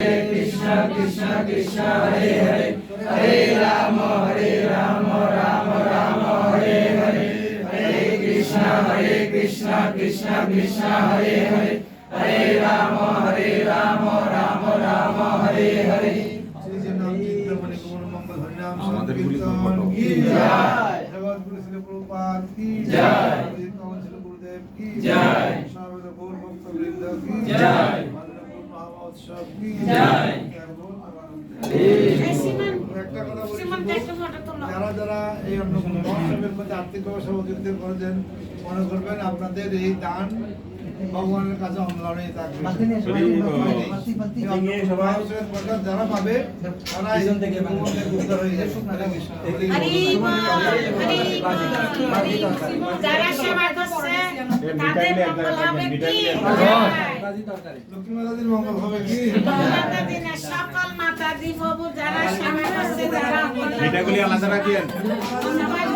Krishna Krishna Krishna Hare Hare Hare Rama Rama Rama Hare Hare Hare Krishna Krishna Krishna Hare Hare Hare Rama Rama Rama Hare Hare আমাদের গুলি করবো কি জয় জগৎগুরু শ্রী প্রভুপাদ কি জয় পবন শ্রী গুরুদেব কি জয় সর্বদ গৌর ভক্তবৃন্দ কি জয় মহোৎসব কি জয় একটা কথা বলি যারা যারা এই মহোৎসবের মধ্যে আর্থিক ব্যবসা অতিরিক্ত করেছেন মনে করবেন আপনাদের এই দান ভগবানের কাছে অম্লানেই থাকবে যারা পাবে তারা উদ্ধার হয়ে যাবে যারা সেবা করছে তাদের মঙ্গল হবে কি লক্ষ্মী মাতাজির মঙ্গল হবে কি দিনে সকল মাতাজি প্রভু যারা সেবা করছে যারা এটাগুলি আলাদা রাখেন ধন্যবাদ